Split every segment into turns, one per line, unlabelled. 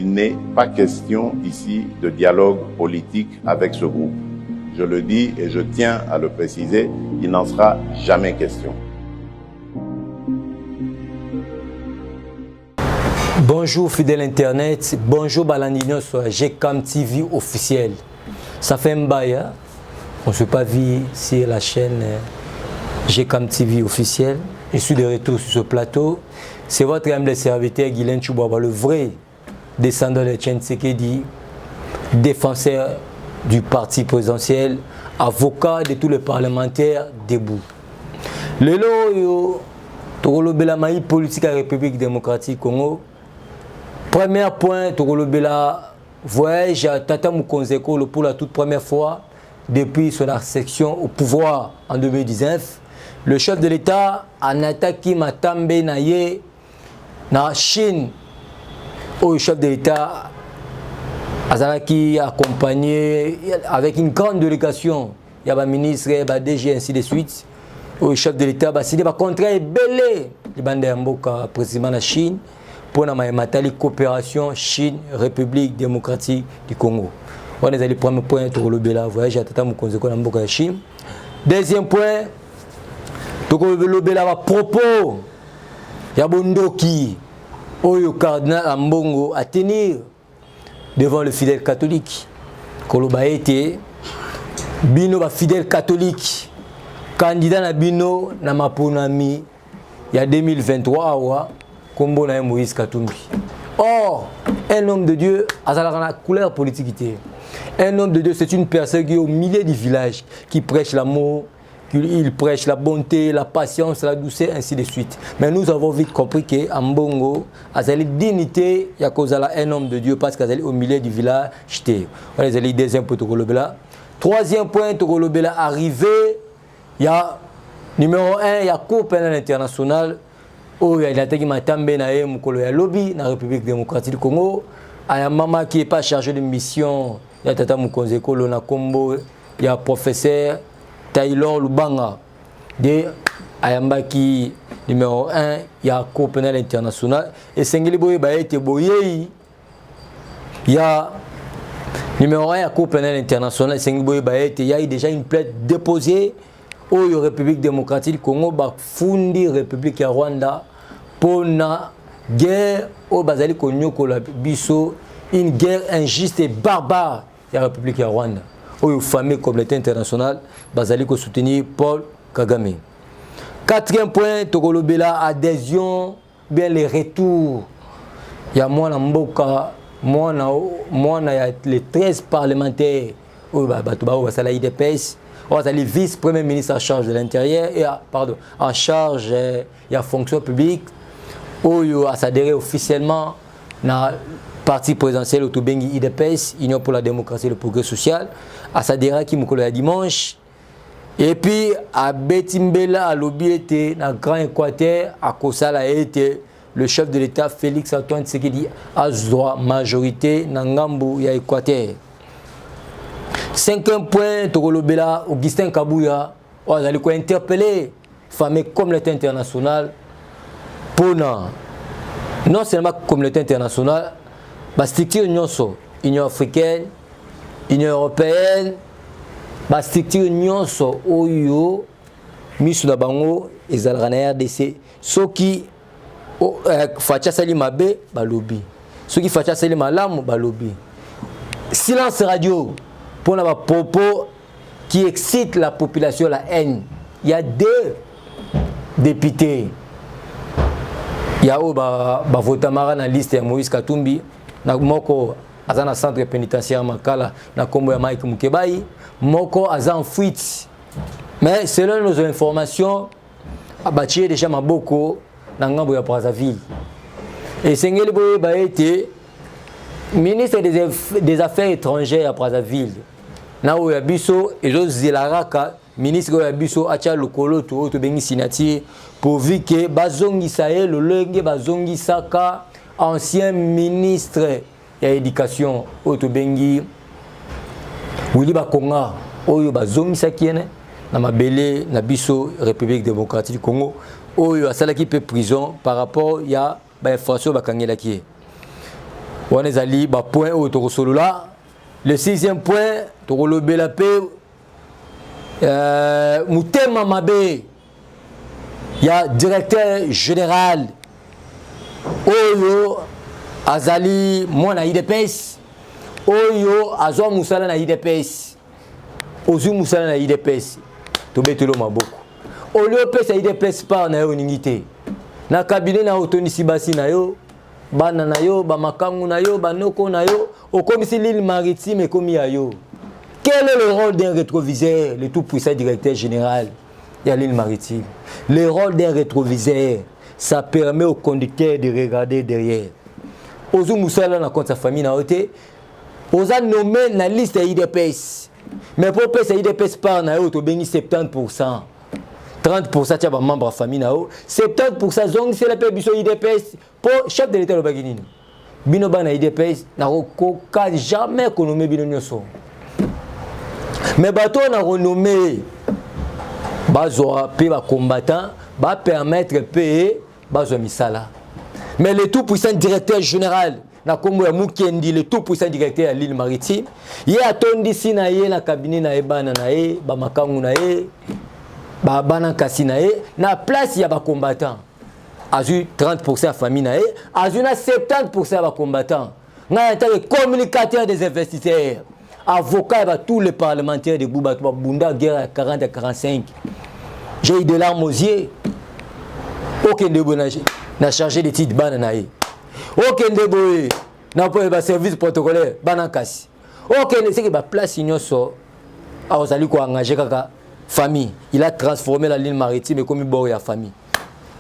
il n'est pas question ici de dialogue politique avec ce groupe. Je le dis et je tiens à le préciser, il n'en sera jamais question.
Bonjour fidèle internet, bonjour Balandino sur GCAM TV officiel. Ça fait un bail, hein? On ne s'est pas vu sur la chaîne GCAM TV officiel. Je suis de retour sur ce plateau. C'est votre humble serviteur Guylaine Chouboaba, le vrai descendant de Etienne Tshisekedi, défenseur du parti présidentiel, avocat de tous les parlementaires debout. Le lot, Togolobela Maï politique à la République démocratique Congo. Premier point, Togolobela voyage à Tata Mukonzeko pour la toute première fois depuis son accession au pouvoir en 2019. Le chef de l'État a attaqué Matambe Naye na Chine. Le chef de l'État Azalaki accompagné avec une grande délégation. Il y a un ministre, il y a un DG, ainsi de suite. Le chef de l'État a signé un contrat belé. Il y a un président de la Chine pour la coopération Chine-République démocratique du Congo. On est allé le premier point pour le voyage à Tata Mukonzeko dans la Chine. Deuxième point, le Bela propos. Il y a Bondoki, le cardinal Ambongo à tenir devant le fidèle catholique. Koloba était Bino ba fidèle catholique, candidat na Bino na Maponami, il y a 2023 Kombo na Moïse Katumbi. Or, un homme de Dieu a la couleur politique. Un homme de Dieu, c'est une personne qui est au milieu du village, qui prêche l'amour, il prêche la bonté, la patience, la douceur, ainsi de suite. Mais nous avons vite compris que Ambongo a une dignité, il y a un homme de Dieu parce qu'il est au milieu du village. On est allé deuxième point Togolobela. Troisième point Togolobela arrivé, il y a numéro 1, il y a Cour pénale internationale. Oh, il y a attaqué Matambe Naye Mukolo ya lobby dans la République démocratique du Congo. Il y a maman qui n'est pas chargé de mission. Il y a Tata Mukonzeko Lona Kombo. Il y a professeur Taylor Lubanga de Ayambaki numéro 1, il y a Cour pénale internationale. Et Sengeli Boye Baete Boye, il y a numéro 1, il y a Cour pénale internationale. Sengeli Boye Baete, il y a déjà une plainte déposée au République démocratique du Congo, Fundi République ya Rwanda, pour la guerre au Bazali Konyoko la Bisso, une guerre injuste et barbare de la République ya Rwanda. Au fameux communauté internationale, Bazali ko soutenir Paul Kagame. Quatrième point, Togolobela adhésion, bien les retours. Il y a moi Mboka, moi les 13 parlementaires, le vice-premier ministre en charge de l'intérieur et en charge de la fonction publique, où a s'adhéré officiellement dans parti présidentiel Otobengi IDPS, Union pour la démocratie et le progrès social, à s'adhérer qui m'a dimanche. Et puis à Betimbela, à Lobi était dans le Grand Équateur, à Kosala était le chef de l'État Félix Antoine Tshisekedi a droit majorité dans Ngambu et Équateur. Cinquième point, Togolobela, Augustin Kabouya, on a interpellé famille communauté internationale pour non seulement communauté internationale, mais structure Union africaine, Union européenne, mais structure Oyo, Miss Nabango, et Zalrana RDC. Ceux qui Fatia Sali Mabe, Balobi. Ceux qui Fatia Sali Malam, Balobi. Silence radio. Pour les propos qui excitent la population, la haine. Il y a deux députés. Il y a Votamara dans la liste de Moïse Katumbi, Moko Azana centre pénitentiaire Makala, na Kombo ya Mike Mukebai, Moko Azan fuite. Mais selon nos informations, Abachi déjà Maboko dans Ngambo ya Brazzaville. Et Sengeli Boye ba été ministre des Affaires étrangères à Brazzaville. Na oya biso ezo zilaraka ministre oya biso acha lokolo to bengi signature pourvu que bazongisa le lenge bazongisaka ancien ministre ya éducation to bengi Willy Bakonga oyo bazongisa kiene na mabele na biso République démocratique du Congo oyo asalaki pe prison par rapport ya ba infraction bakangela ki. On est allé au point où tu as là. Le 6e point, tu as levé la paix. Moutema Mabé, il y a directeur général. Oyo Azali, moi na IDPS. Oyo Azwa Moussala na IDPS. Ozu Moussala na IDPS. Tobetelo maboko. Oyo pesa IDPS pa na yo ningité. Na cabinet na Otonisi Basi na yo, bana na yo, ba makangu na yo, ba noko na yo, au commissaire l'île maritime et commis à yo. Quel est le rôle d'un rétroviseur, le tout puissant directeur général de l'île maritime? Le rôle d'un rétroviseur, ça permet au conducteur de regarder derrière. Ozu Moussala na compte sa famille na oté, oza nommé na liste IDPS. Mais pour payer IDPS par na yo to bengi 70%. 30% tu as membre de la famille na yo, 70% zong c'est la paix biso IDPS pour chef de l'état le baginini. Bino ba na IDPS na koka jamais économie bino nyoso. Mais bato na renommé bazoa pe ba combattant ba permettre payer bazo misala. Mais le tout puissant directeur général na Congo ya Mukendi, le tout puissant directeur à l'île maritime, il a tondi si na ye na cabinet na ebana na ye, ba makangu na ye, ba bana kasi na ye, na place ya ba combattant. Azu 30% à famille na ye, azu na 70% à ba combattant. Na état de communicateur des investisseurs, avocat ba tous les parlementaires de Bouba Bunda guerre à 40 à 45. J'ai eu de larmes aux yeux. Aucun de n'a chargé de titres bana na ye. Aucun de n'a pas service protocolaire bana kasi. Aucun de ce qui va place ignoso a osali ko engager kaka famille. Il a transformé la ligne maritime comme bord ya famille.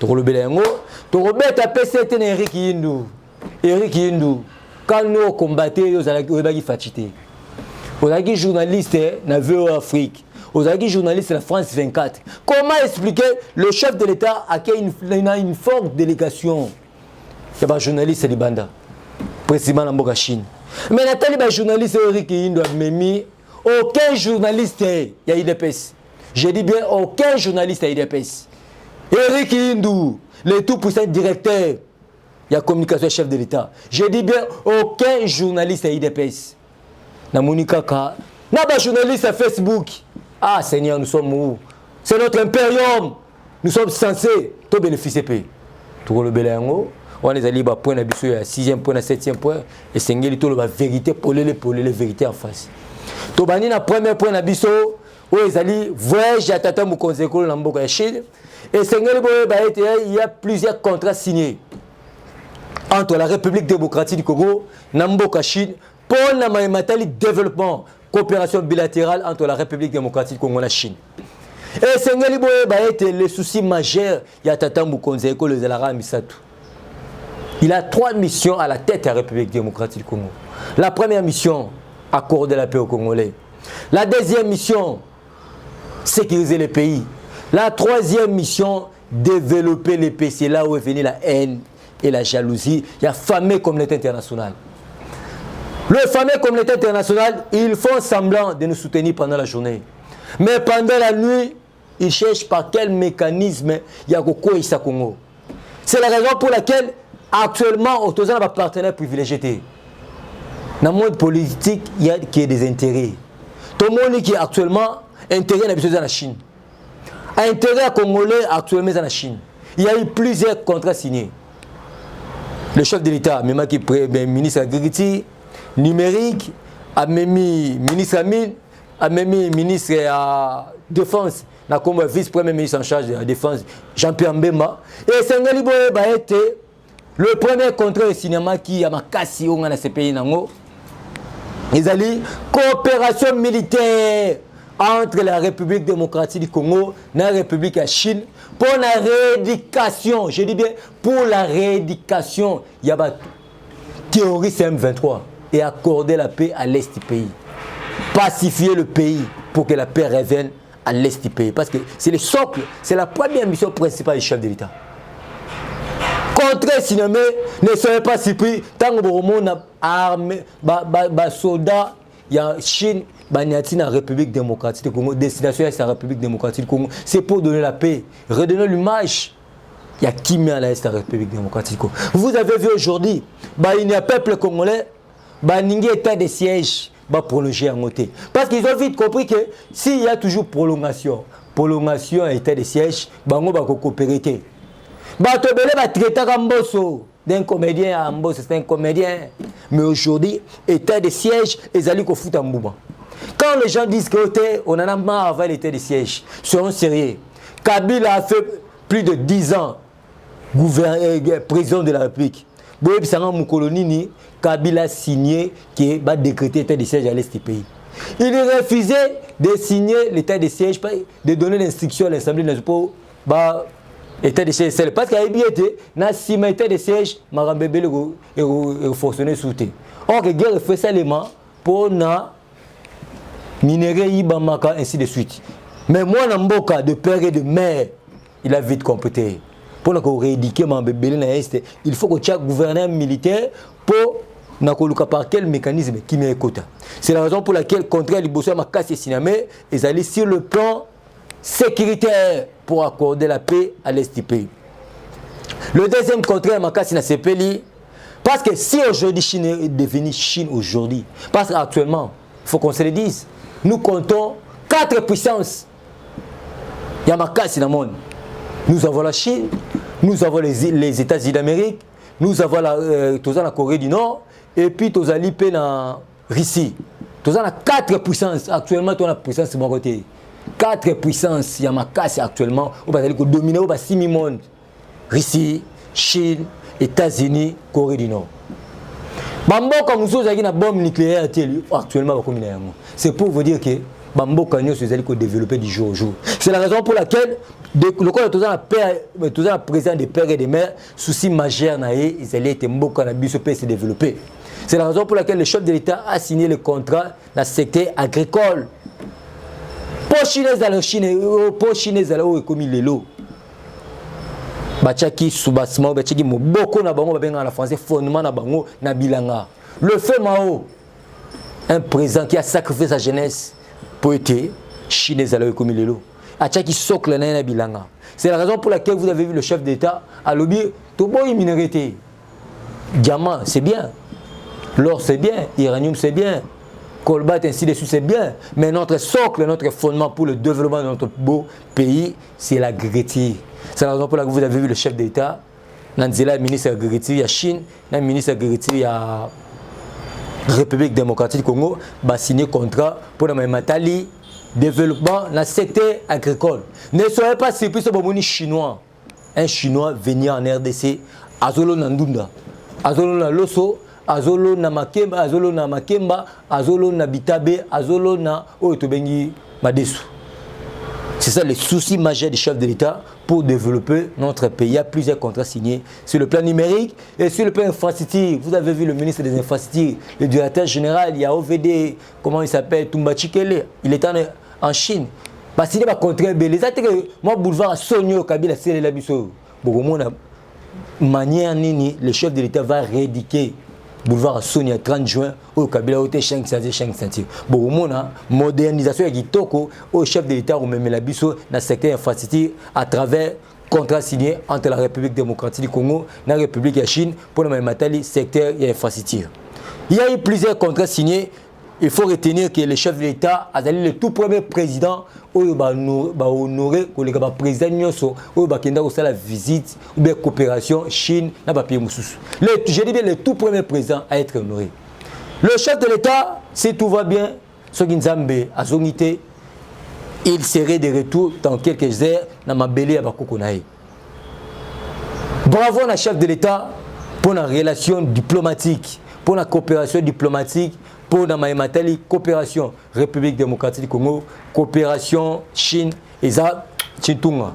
To le belengo, to robeta PCT Eric Yindu. Eric Yindu quand nous combattre yo zalaki fatité. Ozaki journaliste na VOA Afrique. Ozaki journaliste de la France 24. Comment expliquer le chef de l'État à qui il a une forte délégation? Il y a un journaliste de Banda, précisément en Boka Chine. Mais Nathalie, le journaliste Eric Yindo a mis aucun journaliste il y a IDPS. Je dis bien aucun journaliste à IDPS. Eric Yindo, le tout puissant directeur, il y a communication chef de l'État. Je dis bien aucun journaliste à IDPS. Na Monika Ka, n'a pas journaliste à Facebook. Ah Seigneur, nous sommes où? C'est notre impérium. Nous sommes censés tout bénéficier. Tout le belango. On est allé à point à 6e point, à 7e point. Et c'est la vérité pour les vérités en face. Tout bani na premier point à biso. Où ils allés voyage à Tata Moukonzeko dans Mboka Chine. Et c'est il y a plusieurs contrats signés entre la République démocratique du Congo, Namboka Chine, pour le développement, coopération bilatérale entre la République démocratique du Congo et la Chine. Et c'est le souci majeur, il y a Tata Moukonzeko, le Zalara Misatou. Il a 3 missions à la tête de la République démocratique du Congo. La première mission, accorder la paix aux Congolais. La deuxième mission, sécuriser le pays. La troisième mission, développer les pays. C'est là où est venue la haine et la jalousie. Il y a fameux communauté internationale. Le fameux communauté internationale, ils font semblant de nous soutenir pendant la journée. Mais pendant la nuit, ils cherchent par quel mécanisme il y a au Congo. C'est la raison pour laquelle actuellement, autour de nos partenaires privilégiés. Dans le monde politique, il y a des intérêts. Tout le monde qui est actuellement intérêt dans la Chine. Intérêt congolais actuellement dans la Chine. Il y a eu plusieurs contrats signés. Le chef de l'État, même qui est ministre de l'Agriculture, numérique, a même ministre à mine, a même ministre à la Défense, comme vice-premier ministre en charge de la Défense, Jean-Pierre Mbemba. Et Sengali Boye a été le premier contrat de cinéma qui a cassé dans ce pays. Ils ont dit coopération militaire entre la République démocratique du Congo et la République de Chine pour la rééducation. Je dis bien pour la rééducation. Il y a des terroristes M23 et accorder la paix à l'est du pays. Pacifier le pays pour que la paix revienne à l'est du pays. Parce que c'est le socle, c'est la première mission principale du chef de l'État. Contre cinéma ne serait pas surpris tant que vous armée, soldats, il y a Chine, la République démocratique du Congo, destination est la République démocratique du Congo. C'est pour donner la paix, redonner l'image il y a qui met à l'Est de la République démocratique. Vous avez vu aujourd'hui, il y a un peuple congolais, il y a un état de siège prolongé en côté. Parce qu'ils ont vite compris que s'il y a toujours prolongation et état de siège, il va coopérer. D'un comédien à Mbosso, c'est un comédien. Mais aujourd'hui, état de siège, ils allaient au foot en mouvement. Quand les gens disent qu'on en a marre avant l'état de siège, soyons sérieux. Kabila a fait plus de 10 ans président de la République. Kabila a signé qui va décréter l'état de siège à l'est du pays. Il refusait de signer l'état de siège, de donner l'instruction à l'Assemblée nationale pour l'état de siège. Parce qu'il y a bien été, dans l'état de siège, Marambébé est fonctionné sous terre. Or, la guerre fait seulement pour minérer Ibamaka, ainsi de suite. Mais moi, dans mon cas de père et de mère, il a vite complété. Pour nous rééduquer Marambébé, il faut que chaque gouverneur militaire pour par quel mécanisme qui m'écoute. C'est la raison pour laquelle, contraire à l'Ibosso Makassi Sinamé, ils allaient sur le plan sécuritaire pour accorder la paix à l'Est du pays. Le deuxième contraire à Makassi Nasepeli, parce que si aujourd'hui Chine est devenue Chine aujourd'hui, parce qu'actuellement, il faut qu'on se le dise, nous comptons 4 puissances. Il y a Makassi dans le monde. Nous avons la Chine, nous avons les États-Unis d'Amérique, nous avons la Corée du Nord, et puis nous avons la Russie. Nous avons 4 puissances. Actuellement, nous avons la puissance de mon côté. 4 puissances, il y a Makassi actuellement, on va dominer 6 000 mondes. Russie, Chine, États-Unis, Corée du Nord. Bamboka nous avons une bombe nucléaire actuellement. C'est pour vous dire que Bamboka nous avons développé du jour au jour. C'est la raison pour laquelle le corps de la président des pères et des mères, souci majeur, ils allaient être Mboka na biso se développer. C'est la raison pour laquelle le chef de l'État a signé le contrat dans le secteur agricole. Pour Chinois dans la Chine, pour Chinois dans la comme il est là. Bachaki Soubasma, Bachaki Moboko na bango babenga na français fondement na bango na bilanga. Le fait Mao, un président qui a sacrifié sa jeunesse pour être Chinois dans la comme il est là. Achaki socle na bilanga. C'est la raison pour laquelle vous avez vu le chef d'État à lobby tout bon minéralité. Diamant, c'est bien. L'or, c'est bien. Uranium, c'est bien. Colbat, ainsi de suite, c'est bien. Mais notre socle, notre fondement pour le développement de notre beau pays, c'est l'agriculture. C'est la raison pour laquelle vous avez vu le chef d'État, Nanzela, ministre de l'agriculture, il y a Chine, le ministre de l'agriculture, il y a République démocratique du Congo, va signer contrat pour le Matali, développement dans le secteur agricole. Ne soyez pas surpris sur le chinois. Un chinois venir en RDC, Azolo Nandunda, Azolo na Loso, Azolo na Makemba, Azolo na Bitabe, Azolo na Otobengi Madesu. C'est ça le souci majeur du chef de l'État pour développer notre pays. Il y a plusieurs contrats signés sur le plan numérique et sur le plan infrastructure. Vous avez vu le ministre des Infrastructures, le directeur général, il y a OVD, comment il s'appelle, Toumba Chikele, il est en Chine. Parce qu'il va contraire les moi boulevard à Sonyo Kabila c'est la biso. Beaucoup de manière nini le chef de l'État va rééduquer boulevard à Sonyo 30 juin au Kabila au T5 centimes. Beaucoup de modernisation et kitoko au chef de l'État ou même la biso dans le secteur infrastructure à travers contrat signé entre la République démocratique du Congo et la République de Chine pour le matali secteur et infrastructure. Il y a eu plusieurs contrats signés. Il faut retenir que le chef de l'État a été le tout premier président où il va honorer le président Nyoso, où il va faire la visite ou la coopération Chine dans le pays Moussous. Je dis bien le tout premier président à être honoré. Le chef de l'État, si tout va bien, Soginzambe a zonité, il serait de retour dans quelques heures dans ma belle à Bakokonaï. Bravo au chef de l'État pour la relation diplomatique, pour la coopération diplomatique. Pour la Maïmatali, coopération République démocratique du Congo, coopération Chine et ça, Chintunga.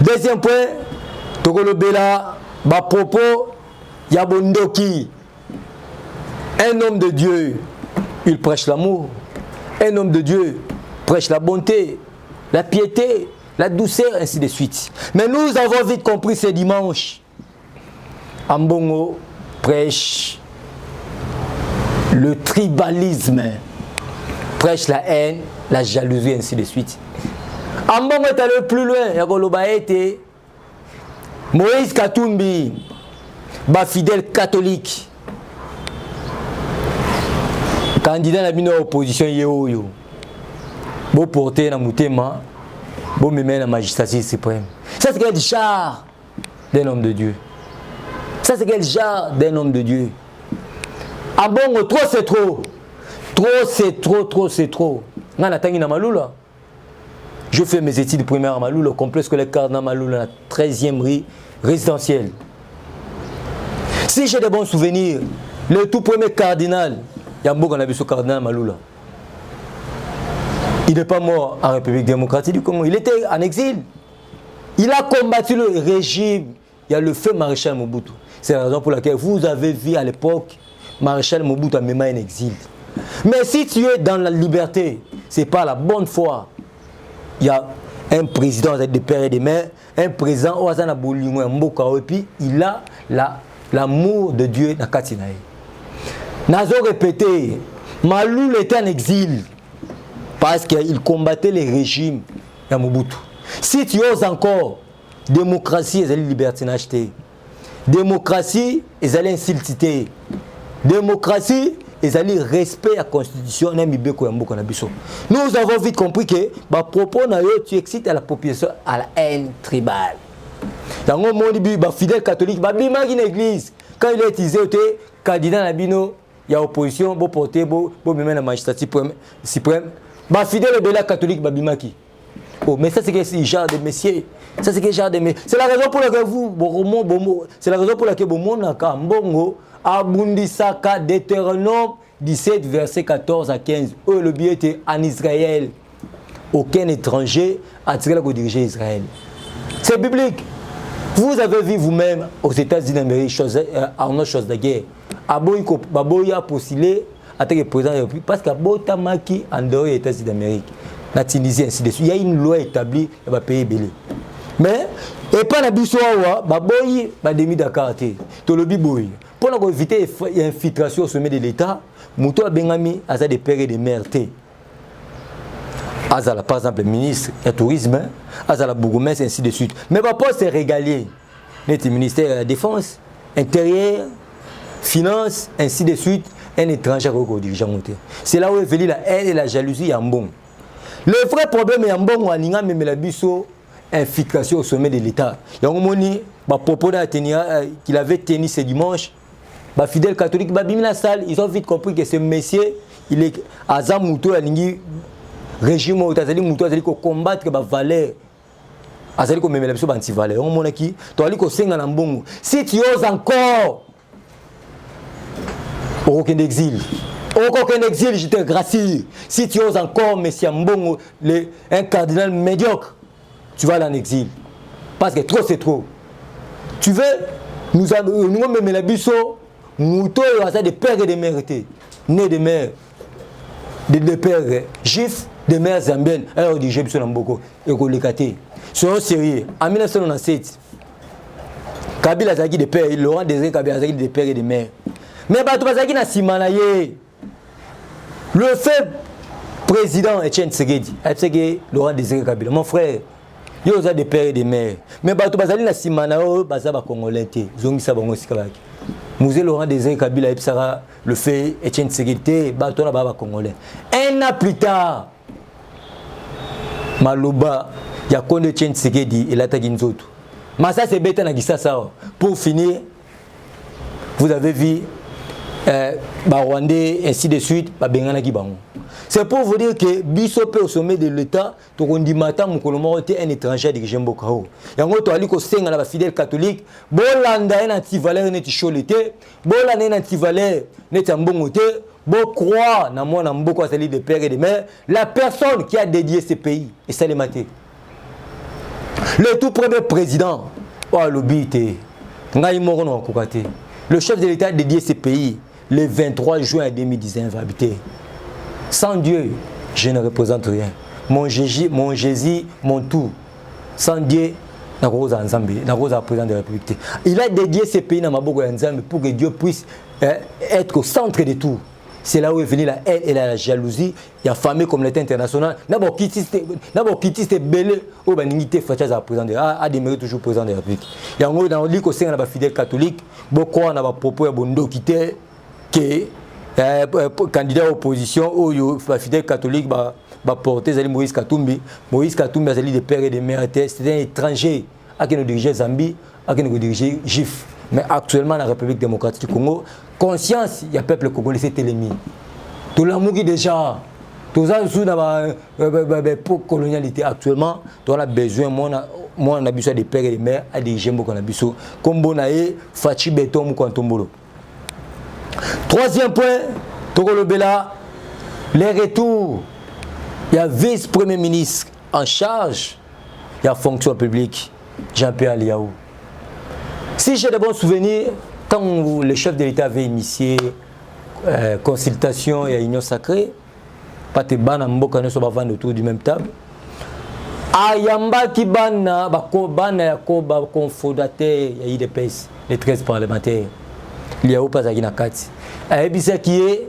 Deuxième point, Togolo Bela, ma propos, Yabondoki. Un homme de Dieu, il prêche l'amour. Un homme de Dieu prêche la bonté, la piété, la douceur, ainsi de suite. Mais nous avons vite compris ce dimanche. Ambongo prêche le tribalisme, prêche la haine, la jalousie, ainsi de suite. Ambongo est allé plus loin. Moïse Katumbi, fidèle catholique, candidat à la opposition, yo, bon porter dans Moutema, bon me mettre la magistrature suprême. Ça c'est quel genre d'un homme de Dieu. Ça c'est quel genre d'un homme de Dieu. Ah bon, trop c'est trop. Trop c'est trop, trop c'est trop. Je fais mes études primaires à Maloula, complexe scolaire Cardinal Maloula, la 13e rue résidentielle. Si j'ai de bons souvenirs, le tout premier cardinal, Yambo Ganabiso cardinal Maloula, il n'est pas mort en République démocratique du Congo, il était en exil. Il a combattu le régime. Il y a le feu maréchal Mobutu. C'est la raison pour laquelle vous avez vu à l'époque maréchal Mobutu a même en exil. Mais si tu es dans la liberté, ce n'est pas la bonne foi. Il y a un président des pères et des mères, un président Ouazana Bolingo Mboka, et puis il a l'amour de Dieu dans Katinaï. Nazo répété, Maloul était en exil parce qu'il combattait les régimes de Mobutu. Si tu oses encore, démocratie et liberté n'acheter. Démocratie et insulter. Démocratie et respect à la constitution. Nous avons vite compris que propos tu excites à la population à la haine tribale. Dans le monde fidèle catholique, une église, quand il est utilisé, candidat à Bino, il y a opposition, il porter, il même la magistrature suprême. Fidèle de la catholique, Bimaki. Oh, mais ça c'est que c'est genre de messieurs. Ça c'est que genre de messieurs. C'est la raison pour laquelle c'est la raison pour laquelle vous Mbongo Abundisaka Deutéronome 17 verset 14 à 15. Le but était en Israël. Aucun étranger a tiré la diriger Israël. C'est biblique. Vous avez vu vous-même aux États-Unis d'Amérique en autre chose de guerre. Aboy a postulé en tant que président de la République parce qu'Abotamaki en dehors des États-Unis d'Amérique. La Tunisie, ainsi de suite. Il y a une loi établie dans le pays belé. Mais, et pas la bisouawa, baboyi, demi Dakar. To le biboyi. Pour éviter l'infiltration au sommet de l'État, Mouto Bengami a des pères et des mères. Azala, par exemple, le ministre du tourisme, Azala Bourgmestre, ainsi de suite. Mais pas c'est régalé. Le ministère de la Défense, Intérieur, Finance, ainsi de suite, un étranger au dirigeant. C'est là où est venue la haine et la jalousie en bon. Le vrai problème est en bon, on a même la biso infiltration au sommet de l'État. Il y a un moment, propos qu'il avait tenu ce dimanche, fidèle catholique, la salle, ils ont vite compris que ce monsieur, il est Azam Mouto, il régime au Tazali Mouto, il combattre les valeurs. Azali comme même la biso anti-valeur. On m'a dit, tu as dit que c'est un bon. Si tu oses encore, aucun exil. Aucun exil, je te gracie. Si tu oses encore, Messia Mbongo, un cardinal médiocre, tu vas aller en exil. Parce que trop, c'est trop. Tu veux, nous même la biso, nous avons des pères et des mères, nés des mères, des pères juifs, des mères zambiennes. Alors, on dit, j'ai besoin d'Amboko, et qu'on les caté. Soyons sérieux. En 1997, Kabila a des pères, Laurent Désiré Kabila a des pères et des mères. Mais Batouazaki n'a si manaillé. Le fait président Etienne Tshisekedi, Laurent Désiré Kabila, mon frère, il y a des pères et des mères. Mais Batouazaki n'a si manaillé, Bazaba Congolais, Zongi Sabongo Sikalaki. Musée Laurent Désiré Kabila, le fait Etienne Tshisekedi, Batouazaki Baba Congolais. Un an plus tard, Malouba, il y a Konde Etienne Tshisekedi et l'attaque Nzoto. Mais ça c'est bête pour finir, vous avez vu Rwandais, ainsi de suite, c'est pour vous dire que Bissopé au sommet de l'État, Tokondimata, Moukolomoro était un étranger dirigé Mbokao. Et en gros, tu as dit que c'est un fidèle catholique, Bolanda est un anti-valeur, n'est cholité, Bolanda est un anti-valeur, n'est un bon côté, bon croire, dans mon Mboko, c'est de père et de mère, la personne qui a dédié ce pays, et ça les maté. Le tout premier président, le chef de l'État a dédié ce pays le 23 juin 2019 habité. Sans Dieu, je ne représente rien. Mon Jésus, mon tout. Sans Dieu, je ne représente président de la République. Il a dédié ce pays dans Maboko Nzambe pour que Dieu puisse être au centre de tout. c'est là où est venue la haine et la jalousie. Il y a famille communauté internationale. D'abord, qui c'était belé au baningité Fatiaz à président a demeuré toujours président de la République. Il y a un dans le lit au sein de la fidèle catholique, beaucoup on a propos à Bondo qui était candidat à opposition où la fidèle catholique va porter Moïse Katumbi. Moïse Katumbi a des pères et des mères. C'était un étranger à qui nous dirigeait Zambie, à qui nous dirigeait GIF. Mais actuellement, la République démocratique du Congo, conscience, il y a un peuple congolais, c'est ennemi. Tout l'amour qui déjà, tout ça, sous la colonialité actuellement, on a besoin, moi, on a besoin des pères et des mères, à diriger beaucoup, on a besoin. Comme Bonaé, Fachi Beton, Moukantombolo. Troisième point, Tokolo Bela, les retours. Il y a vice-premier ministre en charge de la fonction publique, Jean-Pierre Aliaou. Si j'ai de bons souvenirs, quand le chef de l'État avait initié consultation et union sacrée, pas de ban en mboka ne soit vendre autour du même table. Ayamba qui banna, ba confondateur ya IDPS, les 13 parlementaires. Il y a pas à kati. Ayebisa qui est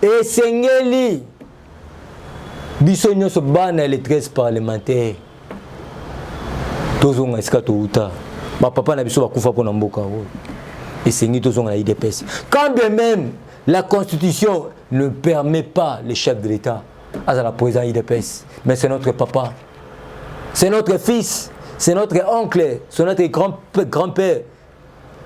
esengeli biso nyonso banna les 13 parlementaires. Tozonga eskato uta. Papa n'a pas kufa pour Namboka. Et c'est ni tous la IDPS. Quand bien même la Constitution ne permet pas les chefs de l'État à la présidence IDPS, mais c'est notre papa, c'est notre fils, c'est notre oncle, c'est notre grand-père.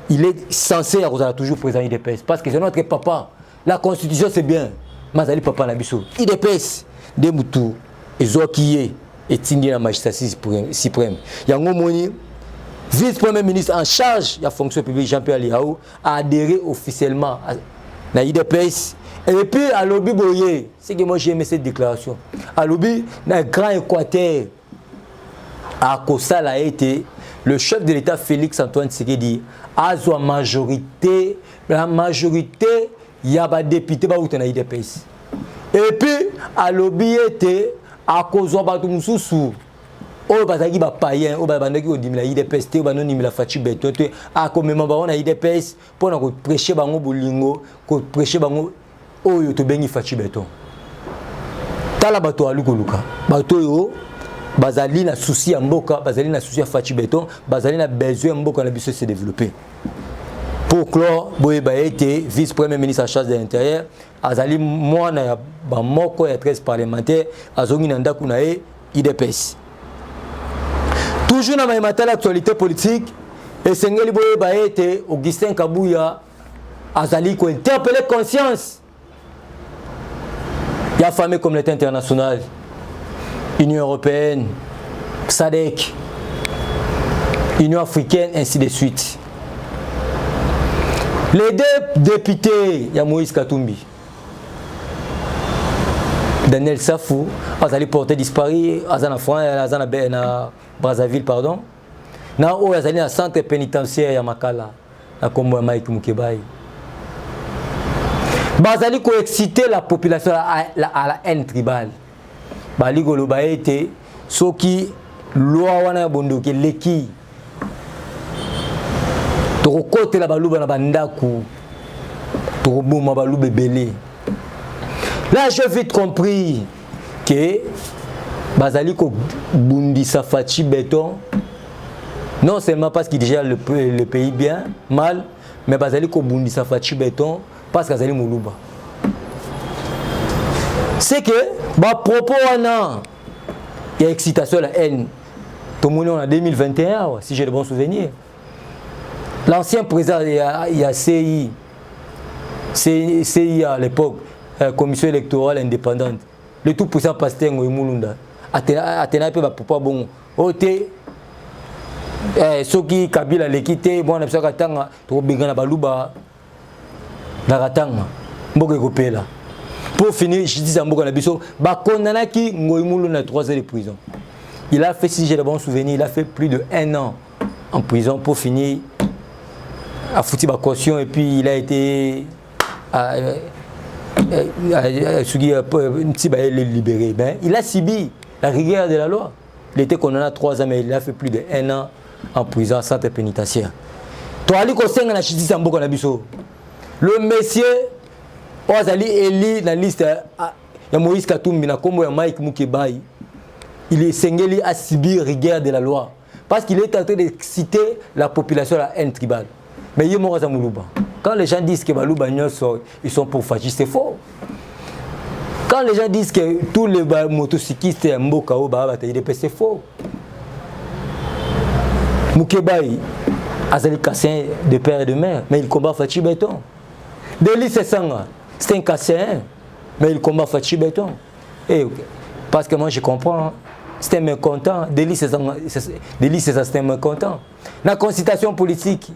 Il est censé avoir toujours président IDPS parce que c'est notre papa. La Constitution c'est bien, mais c'est papa Nabiso. IDPS, Demoutou, et Zokiye, et Tindi la magistrature suprême. Il y a un moment vice-premier ministre en charge de la fonction publique, Jean-Pierre Aliaou, a adhéré officiellement à la IDPS. Et puis, à l'Obi Boye, c'est que moi j'ai aimé cette déclaration. À l'Obi, dans le Grand Équateur, à Kosala a été le chef de l'État Félix Antoine Tshisekedi a la majorité, il y a des députés qui ont IDPS. Et puis, à l'Obi était à Kozwa Batumususu. Oh bazaki ba païen oh bandaki odimila IDPS te ba nonimila Fachi Beton te a comme membre na IDPS pour na ko prêcher bango bolingo ko prêcher bango oyo to bengi Fachi Beton tala bato alukoluka bato yo bazali na souci ya mboka bazali na souci ya Fachi Beton bazali na besoin mboka na biso se développer pour clore boye ba été vice-premier ministre en charge de l'intérieur azali mwana ya ba moko ya 13 parlementaires azongi na ndaku na e IDPS. Toujours dans l'actualité politique, et Sengeli Boye Baete, Augustin Kabouya, Azali, qui interpellé conscience. Il y a famille communauté internationale, Union européenne, SADC, Union africaine, ainsi de suite. Les deux députés, il y a Moïse Katumbi, Daniel Safou, Azali porté disparu, Azana France, Azana Brazzaville, pardon. Na o Azali na centre pénitentiaire ya Makala, na Kombo Mike Mukebai. Bazali ko exciter la population à la haine tribale. Bali golo ba été soki loi wana bondo ke leki. To côté la baluba na bandaku. To boma balube belé. Là, j'ai vite compris que Bazali ko bundisa Fachi Beton, non seulement parce qu'il gère le pays bien, mal, mais Bazali ko bundisa Fachi Beton parce qu'il y a Moulouba. C'est que, propos il y a excitation, la haine. Tout le monde en 2021, si j'ai de bons souvenirs. L'ancien président, il y a CI à l'époque. Commission électorale indépendante. Le tout puissant pasteur Ngoïmoulunda. Athéna peut pas bon. Oté. Ceux qui Kabila l'équité, bon, on a besoin d'attendre. Trop bien, baluba. D'attendre. Mboke Kopela. Pour finir, je dis à Mboka Nabiso, condamné qui Ngoïmoulunda 3 ans de prison. Il a fait, si j'ai de bons souvenirs, il a fait plus de 1 an en prison pour finir à foutre ma caution et puis il a été. Libéré. Il a subi la rigueur de la loi. Il était condamné à 3 ans, mais il a fait plus de 1 an en prison, centre pénitentiaire. Le monsieur Ozali Eli na liste ya Moïse Katumbi na kombo ya Mike Mukebai. Il est singeli à subir rigueur de la loi parce qu'il est en train de citer la population à la haine tribale. Mais il y a Moulouba. Quand les gens disent que Balouba ils sont pour fascistes, c'est faux. Quand les gens disent que tous les motocyclistes sont Mbokao, c'est faux. Mukebai, Azali Kassin de père et de mère, mais il combat Fachi Béton. Deli Sessanga, c'est un Kassin, mais il combat Fachi Béton. Et parce que moi je comprends, c'est un mécontent. Deli Sessanga, c'est un mécontent. La consultation politique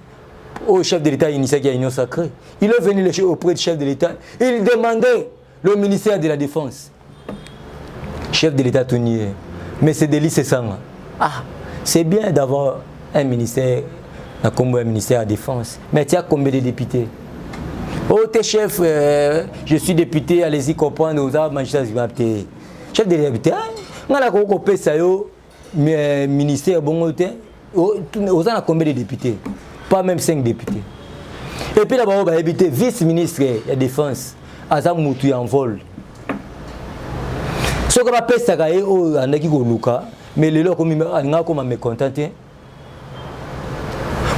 au chef de l'État initial qui a union sacrée, il est venu auprès du chef de l'État, il demandait le ministère de la Défense. Chef de l'État Tounier, mais c'est Deli Sessanga. Ah, c'est bien d'avoir un ministère, comme un ministère de la Défense. Mais tu as combien de députés? Oh, t'es chef, je suis député, allez-y comprendre aux arbres, magistrat, chef de député, on a coupé ça, ministère, bon, on a combien de députés? Pas même 5 députés. Et puis là-bas, on va habiter vice-ministre de la Défense, Azam Moutou en vol. Ce qu'on appelle ça, on a qui Luka, mais les gens comme mécontentés.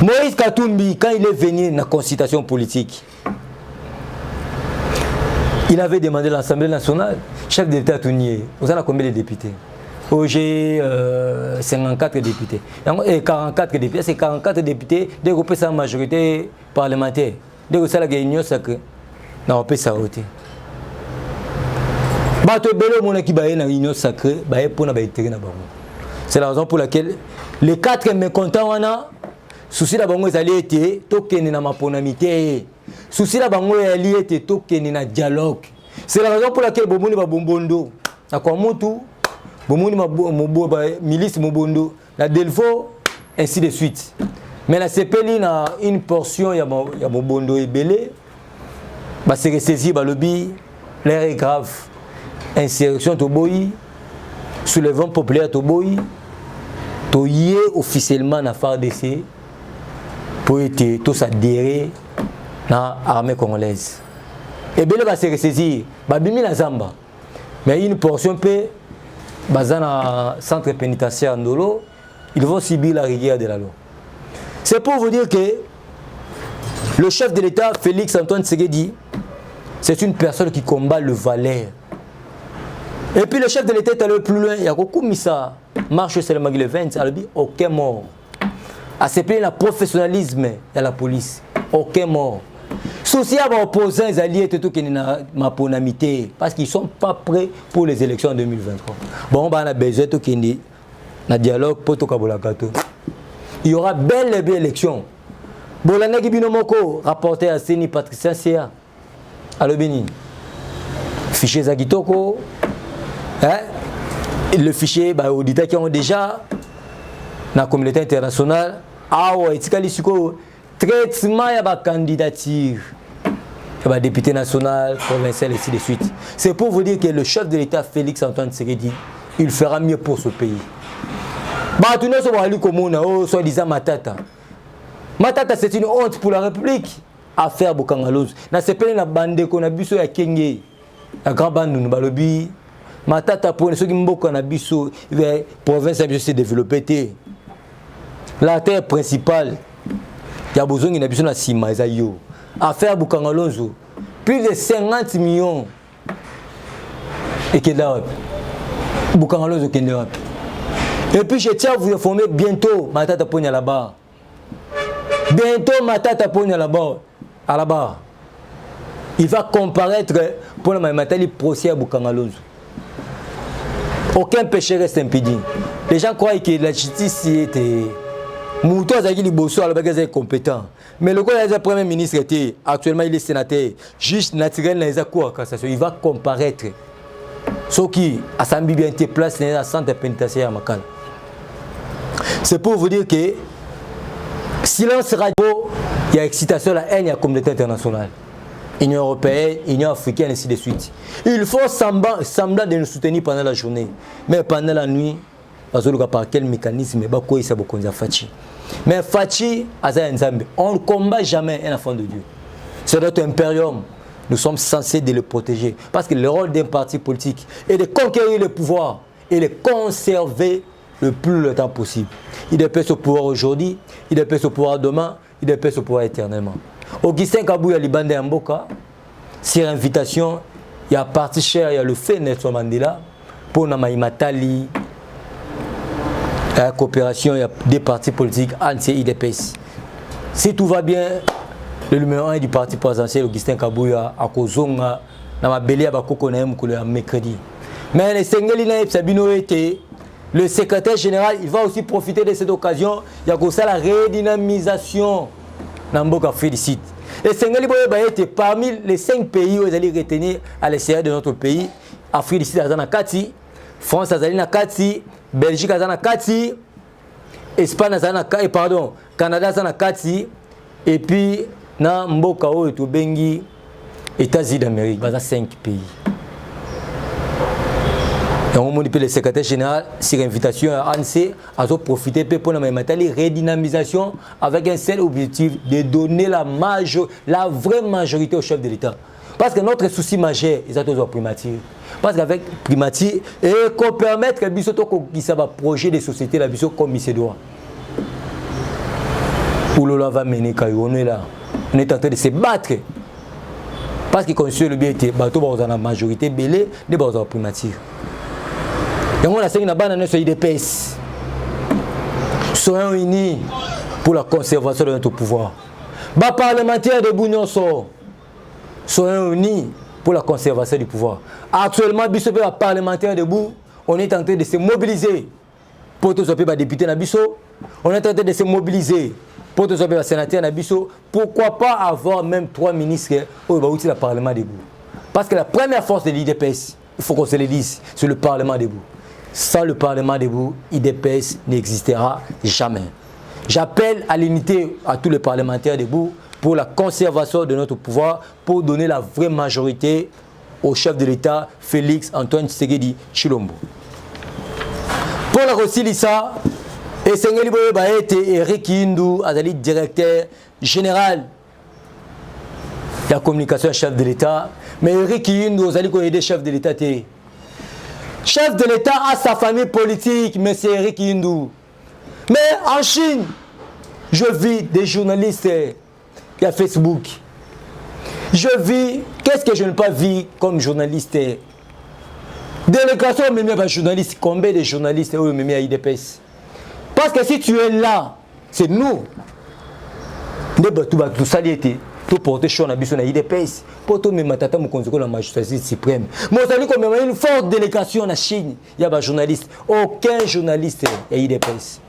Moïse Katumbi, quand il est venu dans la consultation politique, il avait demandé à l'Assemblée nationale, chef d'État Tounier, vous avez combien de députés? J'ai 54 députés. Et 44 députés, c'est 44 députés, dès qu'on peut sa majorité parlementaire. Dès que ça la réunion sacrée, on peut ça ôter. C'est la raison pour laquelle les 4 mécontents, on a souci la bango ezali été tokene na maponamité. Souci la bango ezali été tokene na dialogue. C'est la raison pour laquelle bomoni ba bombondo. Na kwa mutu bomoni ba milice mobondo, la Delfo ainsi de suite. Mais la CPLI na une portion ya mobondo ebelé. Ba se ressaisir ba lobby, l'air est grave. Insurrection toboyi, soulèvement populaire toboyi. Toyé officiellement na FARDC pour être tous adhérés à l'armée congolaise. Et bien, va se ressaisir, babimi la Zamba. Mais une portion peut, dans le centre pénitentiaire Ndolo, ils vont subir la rigueur de la loi. C'est pour vous dire que le chef de l'État, Félix Antoine Tshisekedi, c'est une personne qui combat le valeur. Et puis le chef de l'État est allé plus loin, il y a beaucoup mis ça. Marche sur le Magui 20, il a dit aucun mort. À se plaindre le professionnalisme de la police, aucun mort. Souci à opposants, les alliés, tout qui ma ponamité, parce qu'ils ne sont pas prêts pour les élections en 2023. Bon, on a besoin de tout qui na dialogue pour tout gato. Il y aura belle et belle élection. Bolana Gibinomoko, rapporté à Séni Patricien Sia, à l'Obéni. Fichier Zagitoko, le fichier auditeurs qui ont déjà dans la communauté internationale traitement de la candidature de député national, provincial et ainsi de suite. C'est pour vous dire que le chef de l'État Félix Antoine Tshisekedi, il fera mieux pour ce pays. Soi-disant Matata. Matata, c'est une honte pour la République. Affaire Bokangaloz. Na sepele na bande ko na biso ya Kenge. La grande bande nous balobi. Matata pour ceux qui mboko na biso province a se développer. La terre principale. Il y a besoin de biso na sima ezayo. Affaire Bokangaloz. Plus de 50 millions. Et que là Bokangaloz au Kenya. Et puis je tiens à vous informer bientôt Matata Pogna là-bas. Bientôt Matata Pogna là-bas. À la barre. Il va comparaître pour la Matali procès à Bokangaloz. Aucun péché reste impédi. Les gens croient que la justice était Moutou Azagili Bosso à la bagasse est compétent. Mais le gars est premier ministre était actuellement il est sénateur. Juste naturel dans les cours à cassation. Il va comparaître. Ce qui a sa bien été placé dans la centre pénitentiaire à Makala. C'est pour vous dire que silence radio, il y a excitation, la haine, il y a communauté internationale. Union européenne, Union africaine, ainsi de suite. Il faut semblant de nous soutenir pendant la journée. Mais pendant la nuit, par quel mécanisme mais Fachi, on ne combat jamais un enfant de Dieu. C'est notre impérium. nous sommes censés de le protéger. Parce que le rôle d'un parti politique est de conquérir le pouvoir et de conserver le plus longtemps possible. Il dépêche au pouvoir aujourd'hui, il dépêche au pouvoir demain, il dépêche au pouvoir éternellement. Augustin Kabouya Libande Mboka, sur invitation, il y a parti cher, il y a le fait Nelson Mandela, pour Namaïmatali, la coopération, il y a des partis politiques anti-IDPS. Si tout va bien, le numéro 1 du parti présidentiel, Augustin Kabouya, à Kozonga, dans ma belle à Bakokonaem, le mercredi. Mais les Sengelina Sabino était le secrétaire général, il va aussi profiter de cette occasion. Il y a aussi la redynamisation dans Mboka félicite. Et Sengali Boyeba était parmi les 5 pays où ils allaient retenir à l'extérieur de notre pays. Afrique du Sud, Azana Kati, France, Azalina Kati, Belgique, Azana Kati, Espagne, Azana Kati, pardon, Canada, Azana Kati, et puis, na Mboka et tout Bengi, États-Unis d'Amérique, il y a 5 pays. Et on dit que le secrétaire général, sur invitation à ANC, a profité pour la redynamisation avec un seul objectif de donner la vraie majorité au chef de l'État. Parce que notre souci majeur, c'est la primature. Parce qu'avec primature, et qu'on permette que les projet de société, la vision comme il se doit. Où l'on va mener, on est là. On est en train de se battre. Parce qu'il conçoit le bien, dans la majorité, belé, dans la primature. Et on a dit que les IDPS soyons unis pour la conservation de notre pouvoir. Les parlementaires de Bounion soyons unis pour la conservation du pouvoir. Actuellement, les parlementaires de Bou, on est en train de se mobiliser pour tous les députés Nabiso. On est en train de se mobiliser pour tous les sénateurs Nabiso. Pourquoi pas avoir même 3 ministres au Parlement de Bou? Parce que la première force de l'IDPS, il faut qu'on se le dise, c'est le Parlement de Bou. Sans le Parlement debout, IDPS n'existera jamais. J'appelle à l'unité à tous les parlementaires debout pour la conservation de notre pouvoir, pour donner la vraie majorité au chef de l'État, Félix Antoine Tshisekedi Tshilombo. Pour la Rosilissa, et Sengeli Boyeba était Eric Yindou, Azali, directeur général de la communication chef de l'État. Mais Eric Yindou, Azali, qui est chef de l'État, chef de l'État a sa famille politique, M. Eric Yindou. Mais en Chine, je vis des journalistes qui ont Facebook. Je vis, qu'est-ce que je n'ai pas vu comme journaliste? Délégation, même pas journaliste. Combien de journalistes ont même à IDPS? Parce que si tu es là, c'est nous. Tout ça été. Tout porter chaud na biso na IDPS pour tout même matata mo konziko la magistrature suprême. Moi ça dit comme une forte délégation en Chine, il y a pas journaliste, aucun journaliste à IDPS.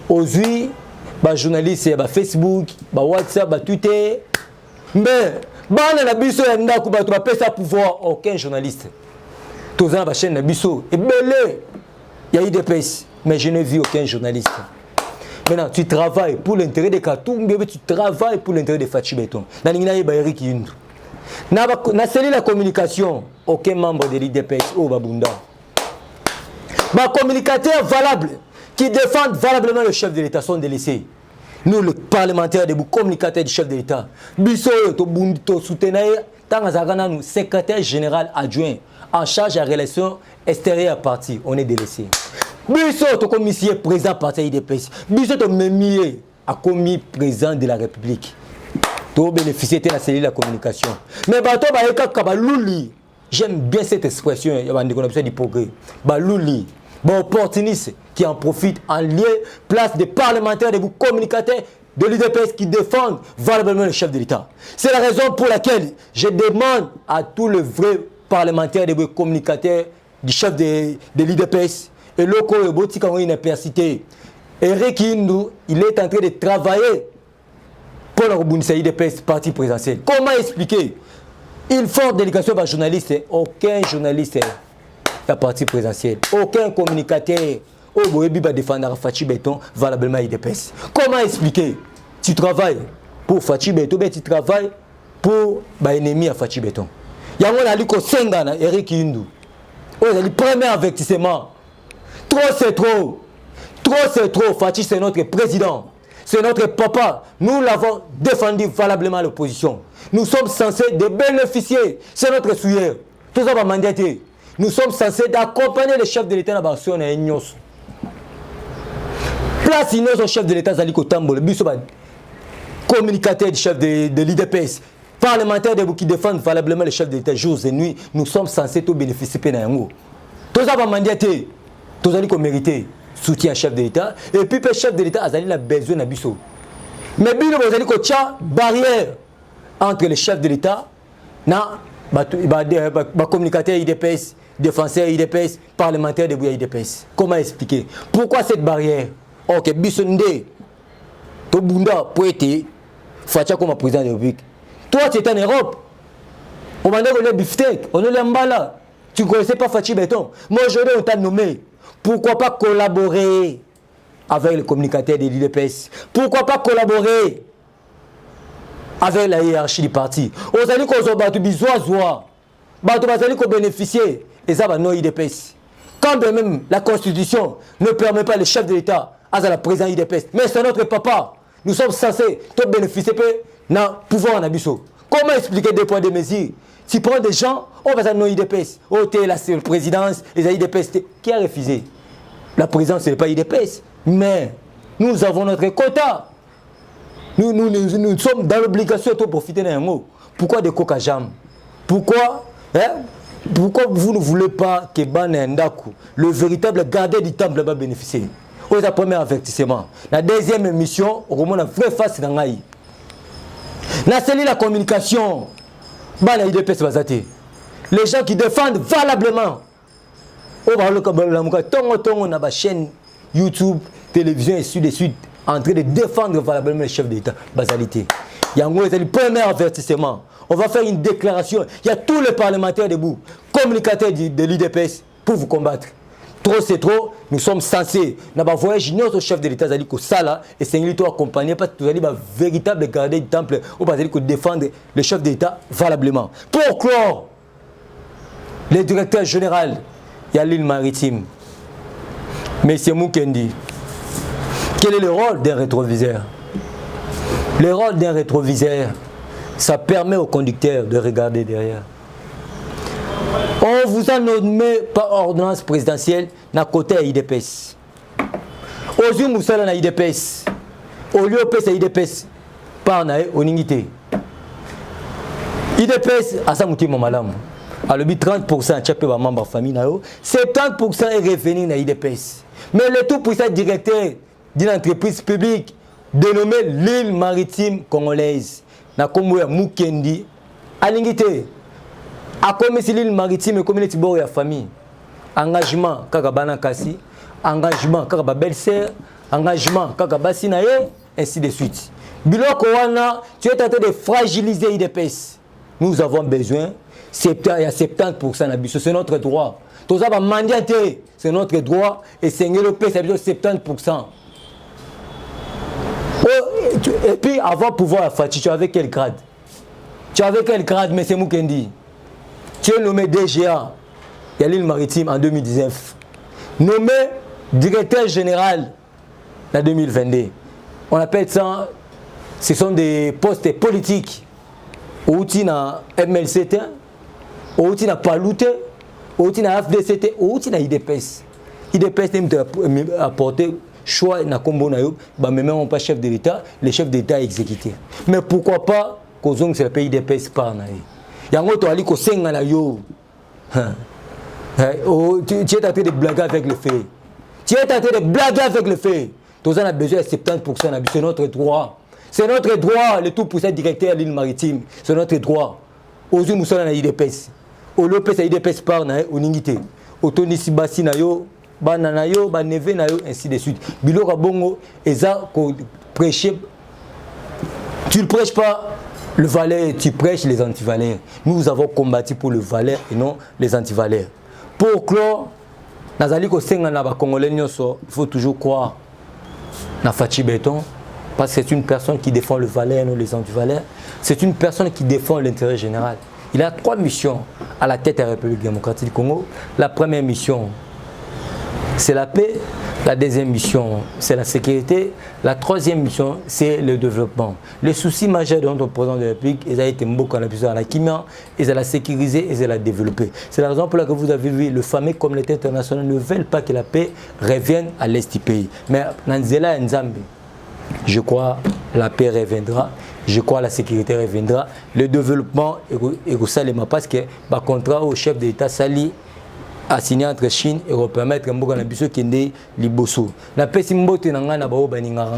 Aujourd'hui, ba journaliste ba Facebook, ba WhatsApp, ba Twitter. Mais bana na biso ya ndako ba to ba pesa pouvoir aucun journaliste. Tous na ba chaîne na biso et belé il y a IDPS, mais je n'ai vu aucun journaliste. Maintenant, tu travailles pour l'intérêt de Katoum, tu travailles pour l'intérêt de Fachi Beton. Dans Eric Yindou. Dans la communication, aucun membre de l'IDPS au Babunda. Les communicateurs valables qui défendent valablement le chef de l'État sont délaissés. Nous, les parlementaires, les communicateurs du chef de l'État, Bisso, Tobundo, Soutenaï, Tangazagana, nous, secrétaire général adjoint en charge de la relation extérieure parti, on est délaissés. Bisso, ton commissaire président parti IDPS. Bisso, ton mémier a commis président de la République. Tu bénéficier de la cellule de la communication. Mais bato baeka kabalouli. J'aime bien cette expression. Il y a un du progrès. Balouli. Bon opportuniste qui en profite en lieu place des parlementaires, des communicateurs de l'IDPS qui défendent valablement le chef de l'État. C'est la raison pour laquelle je demande à tous les vrais parlementaires, des communicateurs du chef de l'IDPS. Et le Botik a une université. Eric Yindou, il est en train de travailler pour la Rebondissement IDPS, parti présidentiel. Comment expliquer une forte délégation par journaliste? Aucun journaliste la parti présidentiel. Aucun communicateur au Boébi va défendre Fachi Beton valablement IDPS. Comment expliquer? Tu travailles pour Fachi Beton, mais tu travailles pour l'ennemi à Fachi Beton. Il y a un aliko Sengana, Eric Yindou. C'est le premier avertissement. Trop c'est trop. Trop c'est trop. Fachi c'est notre président. c'est notre papa. Nous l'avons défendu valablement à l'opposition. Nous sommes censés de bénéficier. C'est notre souillère. Tout ça va mandater. Nous sommes censés d'accompagner le chef de l'État dans l'action et Ignos. Place Ignos au chef de l'État Zaliko Tambol, communicateur du chef de l'IDPS, parlementaire qui défendent valablement le chef de l'État jours et nuits. Nous sommes censés tout bénéficier de l'Ango. Tout ça va mandater. Tout ça va mériter soutien chef de l'État. Et puis le chef de l'État a besoin de biso. Mais bino vous allez qu'il y a barrière entre le chef de l'État et communicateur IDPS, défenseur IDPS, parlementaire de IDPS. Comment expliquer? Pourquoi cette barrière? Ok, bisonde, to bunda poete, facha comme président de la République. Toi tu es en Europe. On m'a dit qu'on est beefsteak, on est mbala. Tu ne connaissais pas Fachi Béton. Moi aujourd'hui on t'a nommé. Pourquoi pas collaborer avec les communicateurs de l'IDPS? Pourquoi pas collaborer avec la hiérarchie du parti? On a dit qu'on a bénéficier et ça va non IDPS. Quand même la Constitution ne permet pas le chef de l'État à la présidente IDPS, mais c'est notre papa. Nous sommes censés te bénéficier de pouvoir en abisso. Comment expliquer des points de mesure? Tu prends des gens, on va dire non IDPS. Oh, t'es la présidence, les IDPS. Qui a refusé? La présidence, ce n'est pas IDPS. Mais nous avons notre quota. Nous sommes dans l'obligation de profiter d'un mot. Pourquoi des coca-jam? Pourquoi vous ne voulez pas que Banendaku, le véritable gardien du temple, va bénéficier? C'est le premier avertissement. La deuxième émission, on a une vraie face dans l'AI. La communication, les gens qui défendent valablement. On a une chaîne YouTube, télévision et de suite en train de défendre valablement le chef d'État. Basalité. Il y a le premier avertissement. On va faire une déclaration. Il y a tous les parlementaires debout, communicateurs de l'IDPS pour vous combattre. Trop c'est trop, nous sommes censés. Nous avons voyagé au chef de l'État Zaliko Sala et c'est un accompagné parce que nous avons un véritable gardien du temple ou pas défendre le chef de l'État valablement. Pour clore, le directeur général, il y a l'île maritime. Monsieur Mukendi, quel est le rôle d'un rétroviseur? Le rôle d'un rétroviseur, ça permet au conducteur de regarder derrière. On vous a nommé par ordonnance présidentielle dans le côté IDPS. Aujourd'hui, nous sommes dans IDPS. Au lieu de IDPS, par l'unité. IDPS, à ça, nous malam. À l'objet 30%, tu peux membre de la famille. 70% est revenu dans IDPS. Mais le tout pour ça, directeur d'une entreprise publique dénommée l'île maritime congolaise. Na Kombo ya Mukendi. À l'unité. A comme si l'île maritime et communauté de la famille. Engagement Kakabana Kassi, engagement Kakaba Belle-Sœur, engagement Kakaba Sinaye, ainsi de suite. Biloko wana, tu es tenté de fragiliser l'IDPS. Nous avons besoin, il y a 70% d'abus, c'est notre droit. Tout ça va mandater, c'est notre droit, et c'est l'Europe, ça veut dire 70%. Et puis, avant de pouvoir faire, tu avais quel grade? Tu avais quel grade, M. Mukendi? Tu es nommé DGA, il y a l'île maritime en 2019. Nommé directeur général en 2022. On appelle ça, ce sont des postes politiques. Outi na MLCT, outi na Paloute, outi na FDCT, outi na IDPS. IDPS n'a apporté choix na combo na yo, bah même on pas chef de l'État, le chef d'État exécuté. Mais pourquoi pas qu'aux c'est le pays IDPS par na yo. Yango to ali ko senga na yo. Tu es en train de blaguer avec le fait. Tu es en train de blaguer avec le fait. Tous on a besoin de 70%, c'est notre droit. C'est notre droit, le tout pour cette directeur de l'île maritime. C'est notre droit. Aujourd'hui, nous sommes dans l'IDPS. Au lieu de l'IDPS par na uningité. Otoni sibasi na yo, banana yo, baneve na yo, ainsi de suite. Biloko bongo, eza ko prêcher. Tu ne prêches pas le valeur, tu prêches les antivaleurs. Nous avons combattu pour le valeur et non les antivaleurs. Pour clore, il faut toujours croire dans Fachi Béton, parce que c'est une personne qui défend le valeur et non les antivaleurs. C'est une personne qui défend l'intérêt général. Il a 3 missions à la tête de la République démocratique du Congo. La première mission, c'est la paix. La deuxième mission, c'est la sécurité. La troisième mission, c'est le développement. Le souci majeur de notre président de la République, ils ont été beaucoup à la Kimia, ils ont la sécuriser, ils ont la développer. C'est la raison pour laquelle vous avez vu, le fameux communauté internationale ne veulent pas que la paix revienne à l'est du pays. Mais Nanzela Nzambi, je crois la paix reviendra, je crois la sécurité reviendra, le développement est salima parce que le contrat au chef d'État Sali a signé entre Chine et va permettre que biso kende liboso. Na pesi mbote na ngana ba baninga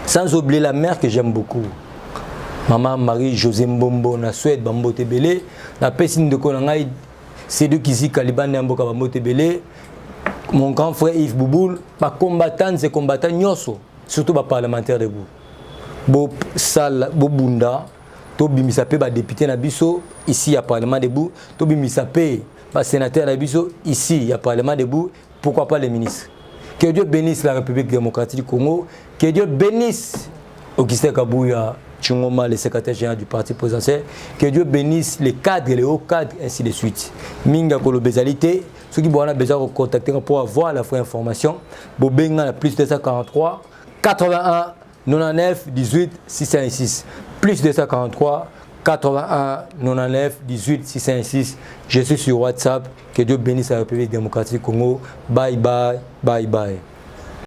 sans oublier la mère que j'aime beaucoup. Maman Marie-Josée Mbombo na Suède bambote belé, na pesi ndeko na ngai c'est de Kizi Kaliban mboka bambote belé. Mon grand frère Yves Bouboul, ba combattant et combattant nyoso, surtout ba parlementaire debout. Bo sal bo bunda Tobi Misape, député Nabiso, ici à Parlement debout. Tobi Misape, sénateur Nabiso, ici à Parlement debout. Pourquoi pas les ministres? Que Dieu bénisse la République démocratique du Congo. Que Dieu bénisse Augustin Kabouya, Tchungoma, le secrétaire général du parti présidentiel. Que Dieu bénisse les cadres, les hauts cadres, ainsi de suite. Minga Kolo Bezalité, ceux qui ont besoin de contacter pour avoir la vraie information. Bobenga, la plus 243 81 99 18 606. Plus 243 81 99 18 606. Je suis sur WhatsApp. Que Dieu bénisse la République démocratique du Congo. Bye bye, bye bye.